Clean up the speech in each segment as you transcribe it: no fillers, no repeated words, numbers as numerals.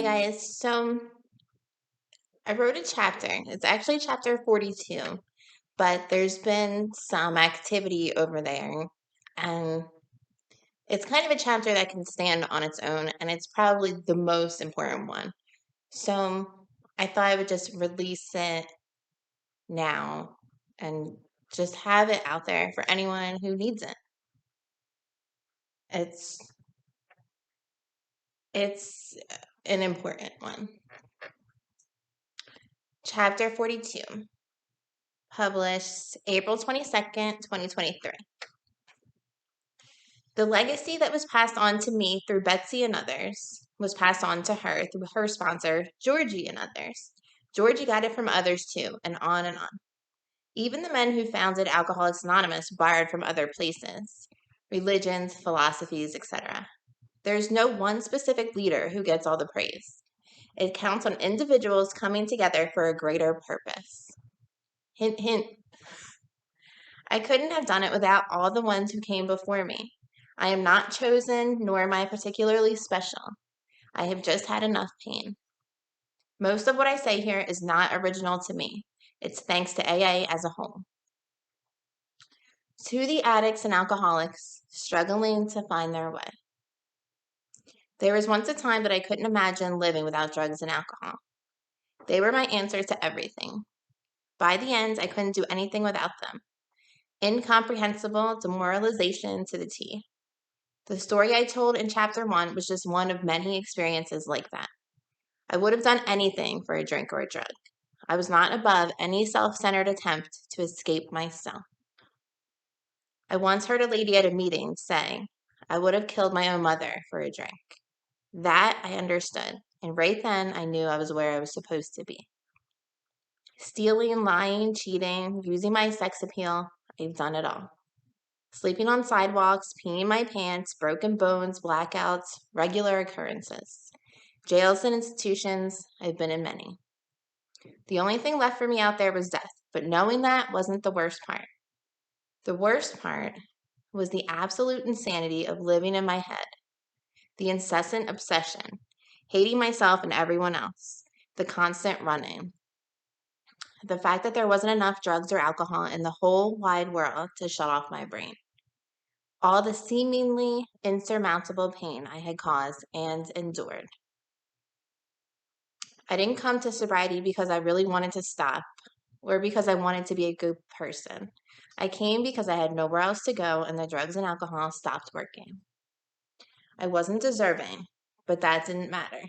guys. So I wrote a chapter. It's actually chapter 42, but there's been some activity over there. And it's kind of a chapter that can stand on its own, and it's probably the most important one. So I thought I would just release it now and just have it out there for anyone who needs it. It's it's an important one. Chapter 42, published April 22nd, 2023. The legacy that was passed on to me through Betsy and others was passed on to her through her sponsor, Georgie and others. Georgie got it from others too, and on and on. Even the men who founded Alcoholics Anonymous borrowed from other places, religions, philosophies, etc. There's no one specific leader who gets all the praise. It counts on individuals coming together for a greater purpose. Hint, hint. I couldn't have done it without all the ones who came before me. I am not chosen, nor am I particularly special. I have just had enough pain. Most of what I say here is not original to me. It's thanks to AA as a whole. To the addicts and alcoholics struggling to find their way. There was once a time that I couldn't imagine living without drugs and alcohol. They were my answer to everything. By the end, I couldn't do anything without them. Incomprehensible demoralization to the T. The story I told in chapter 1 was just one of many experiences like that. I would have done anything for a drink or a drug. I was not above any self-centered attempt to escape myself. I once heard a lady at a meeting say, I would have killed my own mother for a drink. That I understood, and right then I knew I was where I was supposed to be. Stealing, lying, cheating, using my sex appeal, I've done it all. Sleeping on sidewalks, peeing my pants, broken bones, blackouts, regular occurrences. Jails and institutions, I've been in many. The only thing left for me out there was death, but knowing that wasn't the worst part. The worst part was the absolute insanity of living in my head, the incessant obsession, hating myself and everyone else, the constant running. The fact that there wasn't enough drugs or alcohol in the whole wide world to shut off my brain. All the seemingly insurmountable pain I had caused and endured. I didn't come to sobriety because I really wanted to stop or because I wanted to be a good person. I came because I had nowhere else to go and the drugs and alcohol stopped working. I wasn't deserving, but that didn't matter.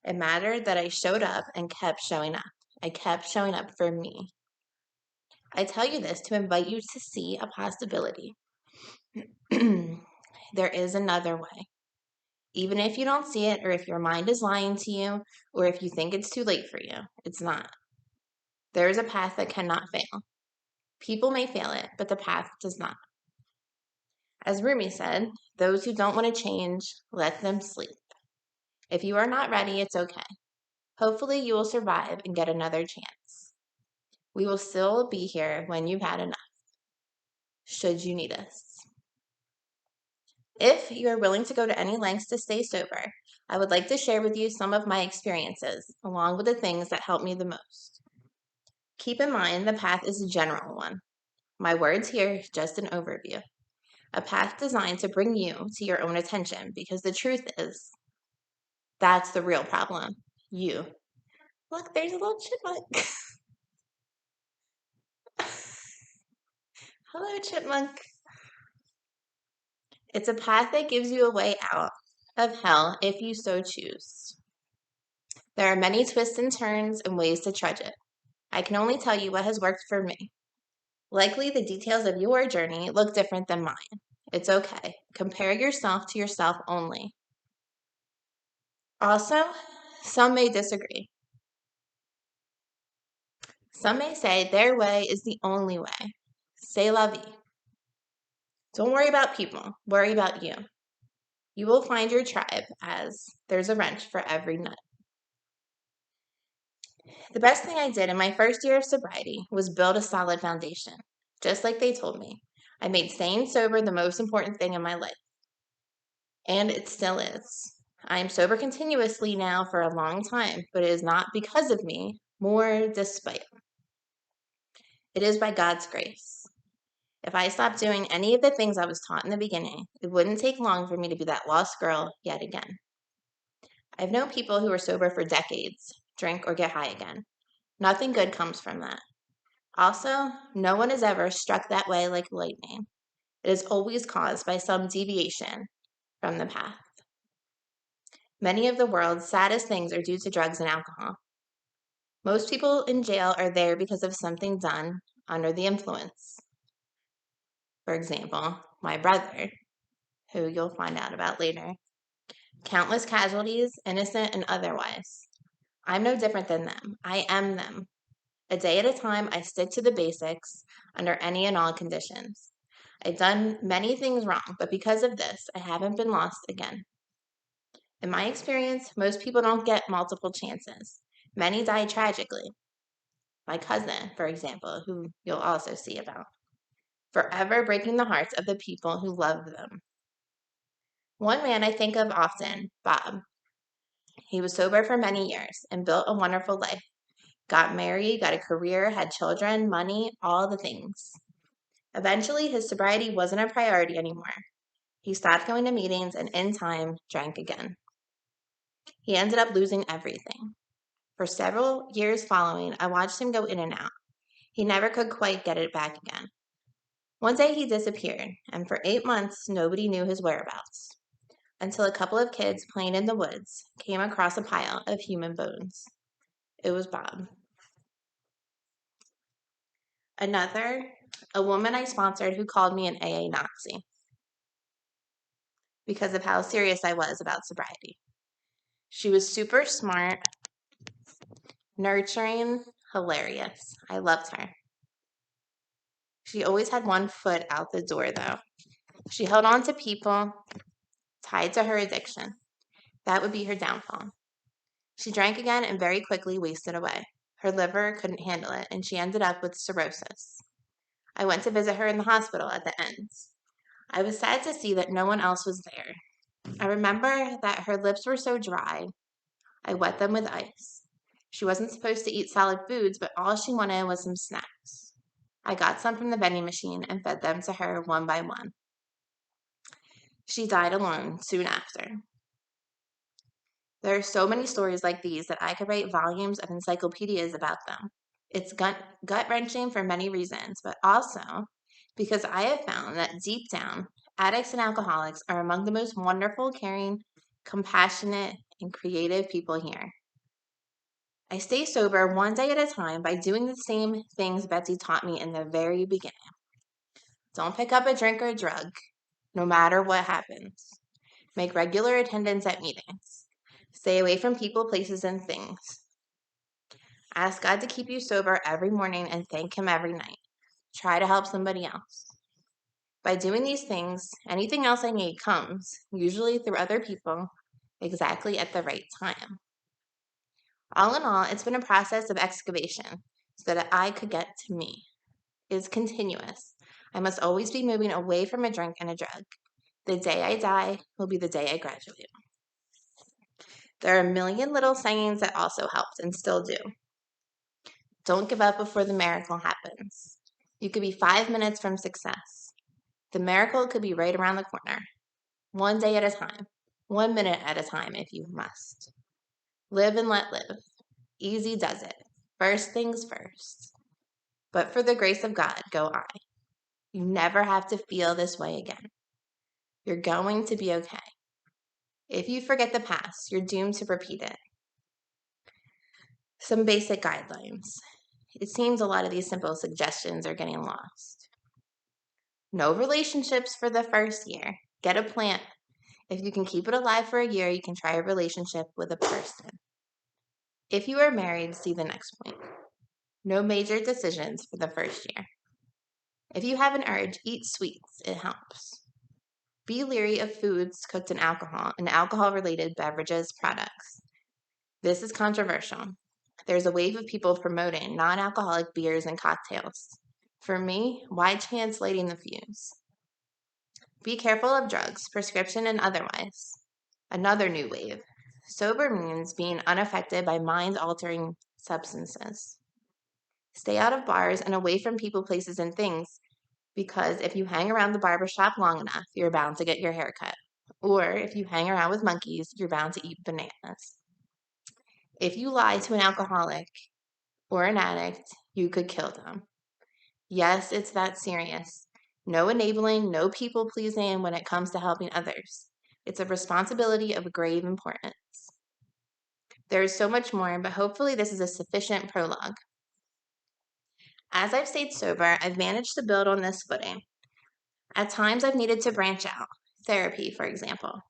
It mattered that I showed up and kept showing up. I kept showing up for me. I tell you this to invite you to see a possibility. There is another way. Even if you don't see it, or if your mind is lying to you, or if you think it's too late for you, it's not. There is a path that cannot fail. People may fail it, but the path does not. As Rumi said, those who don't want to change, let them sleep. If you are not ready, it's okay. Hopefully you will survive and get another chance. We will still be here when you've had enough, should you need us. If you are willing to go to any lengths to stay sober, I would like to share with you some of my experiences, along with the things that helped me the most. Keep in mind the path is a general one. My words here, just an overview. A path designed to bring you to your own attention, because the truth is, that's the real problem. You. Look, there's a little chipmunk. Hello, chipmunk. It's a path that gives you a way out of hell if you so choose. There are many twists and turns and ways to trudge it. I can only tell you what has worked for me. Likely the details of your journey look different than mine. It's okay. Compare yourself to yourself only. Also, some may disagree. Some may say their way is the only way. C'est la vie. Don't worry about people. Worry about you. You will find your tribe, as there's a wrench for every nut. The best thing I did in my first year of sobriety was build a solid foundation, just like they told me. I made staying sober the most important thing in my life. And it still is. I am sober continuously now for a long time, but it is not because of me, more despite. It is by God's grace. If I stopped doing any of the things I was taught in the beginning, it wouldn't take long for me to be that lost girl yet again. I've known people who are sober for decades, drink or get high again. Nothing good comes from that. Also, no one is ever struck that way like lightning. It is always caused by some deviation from the path. Many of the world's saddest things are due to drugs and alcohol. Most people in jail are there because of something done under the influence. For example, my brother, who you'll find out about later. Countless casualties, innocent and otherwise. I'm no different than them. I am them. A day at a time, I stick to the basics under any and all conditions. I've done many things wrong, but because of this, I haven't been lost again. In my experience, most people don't get multiple chances. Many die tragically. My cousin, for example, who you'll also see about, forever breaking the hearts of the people who love them. One man I think of often, Bob. He was sober for many years and built a wonderful life. Got married, got a career, had children, money, all the things. Eventually, his sobriety wasn't a priority anymore. He stopped going to meetings and in time drank again. He ended up losing everything. For several years following, I watched him go in and out. He never could quite get it back again. One day he disappeared, and for 8 months, nobody knew his whereabouts. Until a couple of kids playing in the woods came across a pile of human bones. It was Bob. Another, a woman I sponsored who called me an AA Nazi because of how serious I was about sobriety. She was super smart, nurturing, hilarious. I loved her. She always had one foot out the door, though. She held on to people tied to her addiction. That would be her downfall. She drank again and very quickly wasted away. Her liver couldn't handle it, and she ended up with cirrhosis. I went to visit her in the hospital at the end. I was sad to see that no one else was there. I remember that her lips were so dry, I wet them with ice. She wasn't supposed to eat solid foods, but all she wanted was some snacks. I got some from the vending machine and fed them to her one by one. She died alone soon after. There are so many stories like these that I could write volumes of encyclopedias about them. It's gut-wrenching for many reasons, but also because I have found that deep down, addicts and alcoholics are among the most wonderful, caring, compassionate, and creative people here. I stay sober one day at a time by doing the same things Betsy taught me in the very beginning. Don't pick up a drink or a drug, no matter what happens. Make regular attendance at meetings. Stay away from people, places, and things. Ask God to keep you sober every morning and thank Him every night. Try to help somebody else. By doing these things, anything else I need comes, usually through other people, exactly at the right time. All in all, it's been a process of excavation so that I could get to me. It is continuous. I must always be moving away from a drink and a drug. The day I die will be the day I graduate. There are a million little sayings that also helped and still do. Don't give up before the miracle happens. You could be 5 minutes from success. The miracle could be right around the corner. One day at a time. 1 minute at a time if you must. Live and let live. Easy does it. First things first. But for the grace of God, go I. You never have to feel this way again. You're going to be okay. If you forget the past, you're doomed to repeat it. Some basic guidelines. It seems a lot of these simple suggestions are getting lost. No relationships for the first year. Get a plant. If you can keep it alive for a year, you can try a relationship with a person. If you are married, see the next point. No major decisions for the first year. If you have an urge, eat sweets. It helps. Be leery of foods cooked in alcohol and alcohol-related beverages products. This is controversial. There's a wave of people promoting non-alcoholic beers and cocktails. For me, why chance lighting the fuse? Be careful of drugs, prescription and otherwise. Another new wave. Sober means being unaffected by mind-altering substances. Stay out of bars and away from people, places, and things, because if you hang around the barbershop long enough, you're bound to get your hair cut. Or if you hang around with monkeys, you're bound to eat bananas. If you lie to an alcoholic or an addict, you could kill them. Yes, it's that serious. No enabling, no people pleasing when it comes to helping others. It's a responsibility of grave importance. There is so much more, but hopefully this is a sufficient prologue. As I've stayed sober, I've managed to build on this footing. At times, I've needed to branch out, therapy, for example,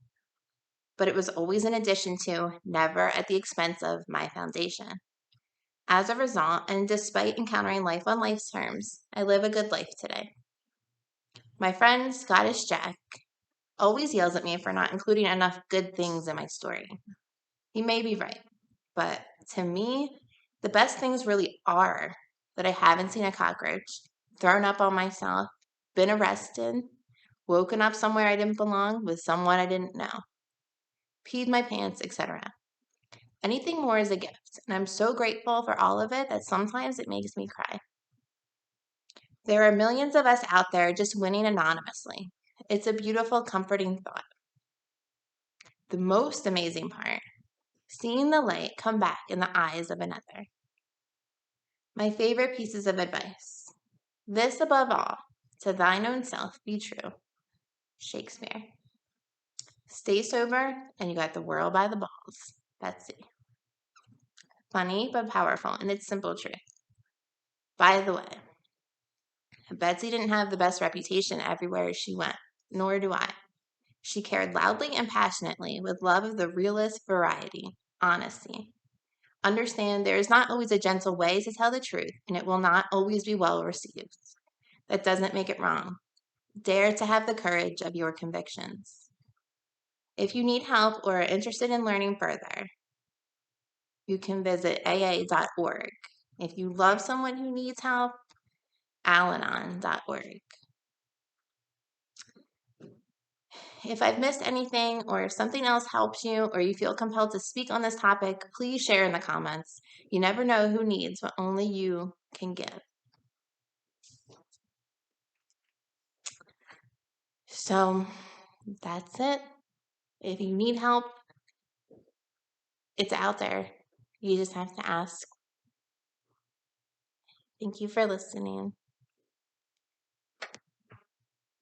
but it was always in addition to, never at the expense of, my foundation. As a result, and despite encountering life on life's terms, I live a good life today. My friend, Scottish Jack, always yells at me for not including enough good things in my story. He may be right, but to me, the best things really are that I haven't seen a cockroach, thrown up on myself, been arrested, woken up somewhere I didn't belong with someone I didn't know, peed my pants, etc. Anything more is a gift, and I'm so grateful for all of it that sometimes it makes me cry. There are millions of us out there just winning anonymously. It's a beautiful, comforting thought. The most amazing part, seeing the light come back in the eyes of another. My favorite pieces of advice. This above all, to thine own self be true. Shakespeare. Stay sober, and you got the world by the balls. Betsy. Funny but powerful in its simple truth. By the way, Betsy didn't have the best reputation everywhere she went, nor do I. She cared loudly and passionately with love of the realest variety, honesty. Understand there is not always a gentle way to tell the truth, and it will not always be well received. That doesn't make it wrong. Dare to have the courage of your convictions. If you need help or are interested in learning further, you can visit aa.org. If you love someone who needs help, alanon.org. If I've missed anything or if something else helps you or you feel compelled to speak on this topic, please share in the comments. You never know who needs what only you can give. So that's it. If you need help, it's out there. You just have to ask. Thank you for listening.